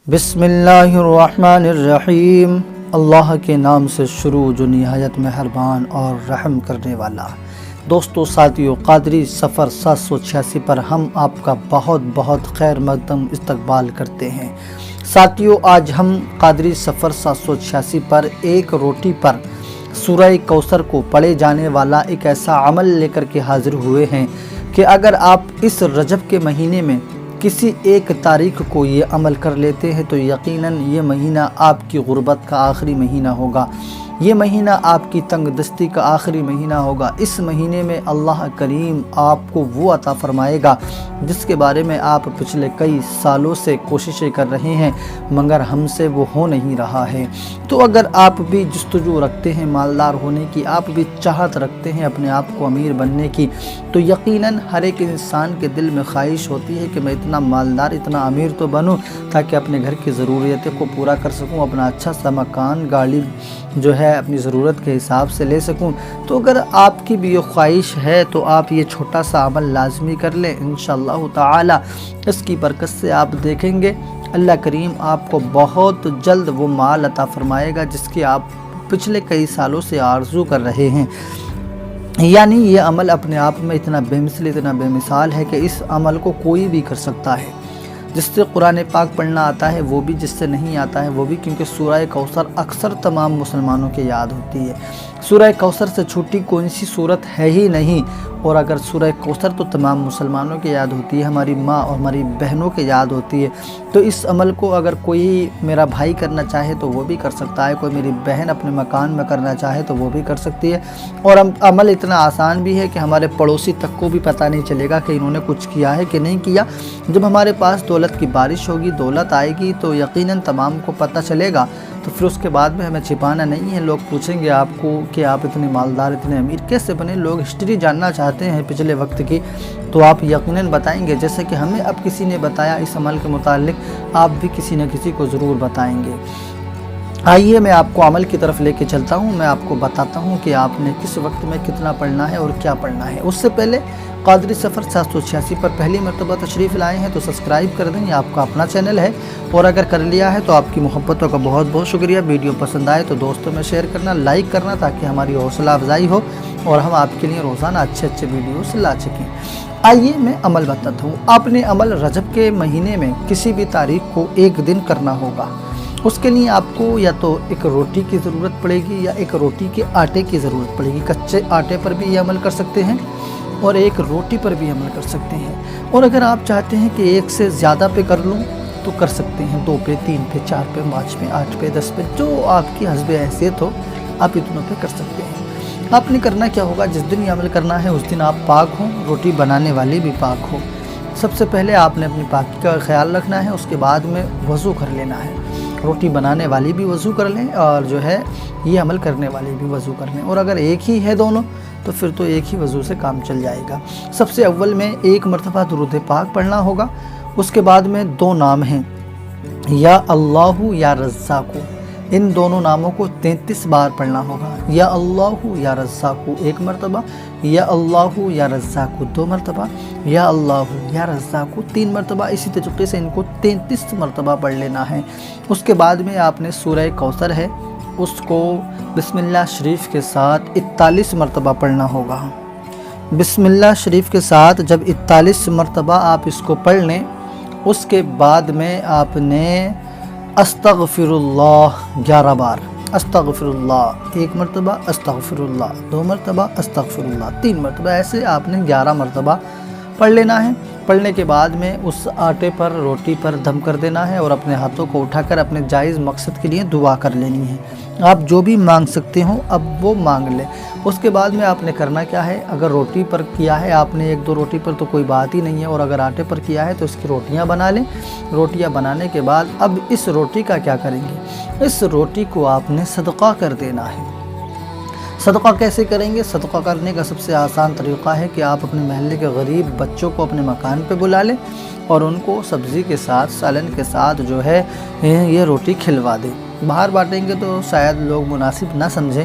بسم اللہ الرحمن الرحیم۔ اللہ کے نام سے شروع جو نہایت مہربان اور رحم کرنے والا۔ دوستو ساتھیو، قادری سفر 786 پر ہم آپ کا بہت بہت خیر مقدم استقبال کرتے ہیں۔ ساتھیو، آج ہم قادری سفر 786 پر ایک روٹی پر سورہ کوثر کو پڑھے جانے والا ایک ایسا عمل لے کر کے حاضر ہوئے ہیں کہ اگر آپ اس رجب کے مہینے میں کسی ایک تاریخ کو یہ عمل کر لیتے ہیں تو یقیناً یہ مہینہ آپ کی غربت کا آخری مہینہ ہوگا، یہ مہینہ آپ کی تنگ دستی کا آخری مہینہ ہوگا۔ اس مہینے میں اللہ کریم آپ کو وہ عطا فرمائے گا جس کے بارے میں آپ پچھلے کئی سالوں سے کوششیں کر رہے ہیں مگر ہم سے وہ ہو نہیں رہا ہے۔ تو اگر آپ بھی جستجو رکھتے ہیں مالدار ہونے کی، آپ بھی چاہت رکھتے ہیں اپنے آپ کو امیر بننے کی، تو یقیناً ہر ایک انسان کے دل میں خواہش ہوتی ہے کہ میں اتنا مالدار، اتنا امیر تو بنوں تاکہ اپنے گھر کی ضروریتیں کو پورا کر سکوں، اپنا اچھا سا مکان، گاڑی جو ہے اپنی ضرورت کے حساب سے لے سکوں۔ تو اگر آپ کی بھی یہ خواہش ہے تو آپ یہ چھوٹا سا عمل لازمی کر لیں، انشاءاللہ تعالی اس کی برکت سے آپ دیکھیں گے اللہ کریم آپ کو بہت جلد وہ مال عطا فرمائے گا جس کی آپ پچھلے کئی سالوں سے آرزو کر رہے ہیں۔ یعنی یہ عمل اپنے آپ میں اتنا بے مثل، اتنا بے مثال ہے کہ اس عمل کو کوئی بھی کر سکتا ہے۔ جس سے قرآن پاک پڑھنا آتا ہے وہ بھی، جس سے نہیں آتا ہے وہ بھی، کیونکہ سورہ کوثر اکثر تمام مسلمانوں کے یاد ہوتی ہے۔ سورہ کوثر سے چھوٹی کوئی سی صورت ہے ہی نہیں، اور اگر سورہ کوثر تو تمام مسلمانوں کے یاد ہوتی ہے، ہماری ماں اور ہماری بہنوں کے یاد ہوتی ہے۔ تو اس عمل کو اگر کوئی میرا بھائی کرنا چاہے تو وہ بھی کر سکتا ہے، کوئی میری بہن اپنے مکان میں کرنا چاہے تو وہ بھی کر سکتی ہے، اور عمل اتنا آسان بھی ہے کہ ہمارے پڑوسی تک کو بھی پتہ نہیں چلے گا کہ انہوں نے کچھ کیا ہے کہ نہیں کیا۔ جب ہمارے پاس دولت کی بارش ہوگی، دولت آئے گی تو یقیناً تمام کو پتہ چلے گا، تو پھر اس کے بعد میں ہمیں چھپانا نہیں ہے۔ لوگ پوچھیں گے آپ کو کہ آپ اتنے مالدار، اتنے امیر کیسے بنے؟ لوگ ہسٹری جاننا چاہتے ہیں پچھلے وقت کی، تو آپ یقیناً بتائیں گے، جیسے کہ ہمیں اب کسی نے بتایا اس عمل کے متعلق، آپ بھی کسی نہ کسی کو ضرور بتائیں گے۔ آئیے میں آپ کو عمل کی طرف لے کے چلتا ہوں، میں آپ کو بتاتا ہوں کہ آپ نے کس وقت میں کتنا پڑھنا ہے اور کیا پڑھنا ہے۔ اس سے پہلے قادری سفر 786 پر پہلی مرتبہ تشریف لائے ہیں تو سبسکرائب کر دیں، یہ آپ کا اپنا چینل ہے، اور اگر کر لیا ہے تو آپ کی محبتوں کا بہت بہت شکریہ۔ ویڈیو پسند آئے تو دوستوں میں شیئر کرنا، لائک کرنا، تاکہ ہماری حوصلہ افزائی ہو اور ہم آپ کے لیے روزانہ اچھے ویڈیوز لا سکیں۔ آئیے میں عمل بتاتا ہوں۔ آپ نے عمل رجب کے مہینے میں کسی بھی تاریخ کو ایک دن کرنا ہوگا۔ اس کے لیے آپ کو یا تو ایک روٹی کی ضرورت پڑے گی یا ایک روٹی کے آٹے کی ضرورت پڑے گی۔ کچے آٹے پر بھی یہ عمل کر سکتے ہیں اور ایک روٹی پر بھی عمل کر سکتے ہیں، اور اگر آپ چاہتے ہیں کہ ایک سے زیادہ پہ کر لوں تو کر سکتے ہیں، 2 پہ، 3 پہ، 4 پہ، 5 پہ، 8 پہ، 10 پہ، جو آپ کی حسب حیثیت ہو آپ اتنوں پہ کر سکتے ہیں۔ آپ نے کرنا کیا ہوگا، جس دن یہ عمل کرنا ہے اس دن آپ پاک ہوں، روٹی بنانے والی بھی پاک ہو۔ سب سے پہلے آپ نے اپنی پاکی کا خیال رکھنا ہے، اس کے بعد میں وضو کر لینا ہے۔ روٹی بنانے والی بھی وضو کر لیں اور جو ہے یہ عمل کرنے والی بھی وضو کر لیں، اور اگر ایک ہی ہے دونوں تو پھر تو ایک ہی وضو سے کام چل جائے گا۔ سب سے اول میں 1 مرتبہ درود پاک پڑھنا ہوگا، اس کے بعد میں 2 نام ہیں، یا اللہ یا رزاق، ان دونوں ناموں کو 33 بار پڑھنا ہوگا۔ یا اللہ یا رزاق 1 مرتبہ، یا اللہ یا رزاق 2 مرتبہ، یا اللہ یا رزاق 3 مرتبہ، اسی طریقے سے ان کو 33 مرتبہ پڑھ لینا ہے۔ اس کے بعد میں آپ نے سورہ کوثر ہے اس کو بسم اللہ شریف کے ساتھ 41 مرتبہ پڑھنا ہوگا۔ بسم اللہ شریف کے ساتھ جب 41 مرتبہ آپ اس کو پڑھ لیں، اس کے بعد میں آپ نے استغفر اللہ 11 بار، استغفر اللہ 1 مرتبہ، استغفر اللہ 2 مرتبہ، استغفر اللہ 3 مرتبہ، ایسے آپ نے 11 مرتبہ پڑھ لینا ہے۔ پڑھنے کے بعد میں اس آٹے پر، روٹی پر دم کر دینا ہے اور اپنے ہاتھوں کو اٹھا کر اپنے جائز مقصد کے لیے دعا کر لینی ہے۔ آپ جو بھی مانگ سکتے ہوں اب وہ مانگ لیں۔ اس کے بعد میں آپ نے کرنا کیا ہے، اگر روٹی پر کیا ہے آپ نے 1-2 روٹی پر تو کوئی بات ہی نہیں ہے، اور اگر آٹے پر کیا ہے تو اس کی روٹیاں بنا لیں۔ روٹیاں بنانے کے بعد اب اس روٹی کا کیا کریں گے، اس روٹی کو آپ نے صدقہ کر دینا ہے۔ صدقہ کیسے کریں گے؟ صدقہ کرنے کا سب سے آسان طریقہ ہے کہ آپ اپنے محلے کے غریب بچوں کو اپنے مکان پہ بلا لیں اور ان کو سبزی کے ساتھ، سالن کے ساتھ جو ہے یہ روٹی کھلوا دیں۔ باہر بانٹیں گے تو شاید لوگ مناسب نہ سمجھیں،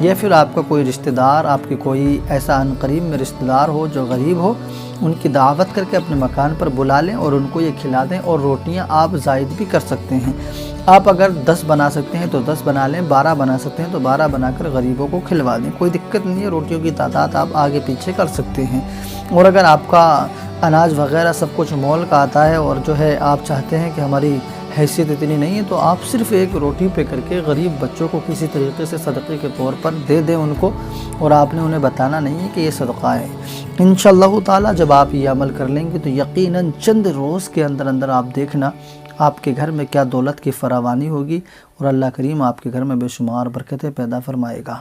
یا پھر آپ کا کوئی رشتہ دار، آپ کے کوئی ایسا عنقریب میں رشتہ دار ہو جو غریب ہو، ان کی دعوت کر کے اپنے مکان پر بلا لیں اور ان کو یہ کھلا دیں، اور روٹیاں آپ زائد بھی کر سکتے ہیں۔ آپ اگر 10 بنا سکتے ہیں تو 10 بنا لیں، 12 بنا سکتے ہیں تو 12 بنا کر غریبوں کو کھلوا دیں، کوئی دقت نہیں ہے، روٹیوں کی تعداد آپ آگے پیچھے کر سکتے ہیں۔ اور اگر آپ کا اناج وغیرہ سب کچھ مول کا آتا ہے اور جو ہے آپ چاہتے ہیں کہ ہماری حیثیت اتنی نہیں ہے، تو آپ صرف ایک روٹی پہ کر کے غریب بچوں کو کسی طریقے سے صدقے کے طور پر دے دیں ان کو، اور آپ نے انہیں بتانا نہیں ہے کہ یہ صدقہ ہے۔ انشاءاللہ تعالی جب آپ یہ عمل کر لیں گے تو یقیناً چند روز کے اندر اندر آپ دیکھنا آپ کے گھر میں کیا دولت کی فراوانی ہوگی، اور اللہ کریم آپ کے گھر میں بے شمار برکتیں پیدا فرمائے گا۔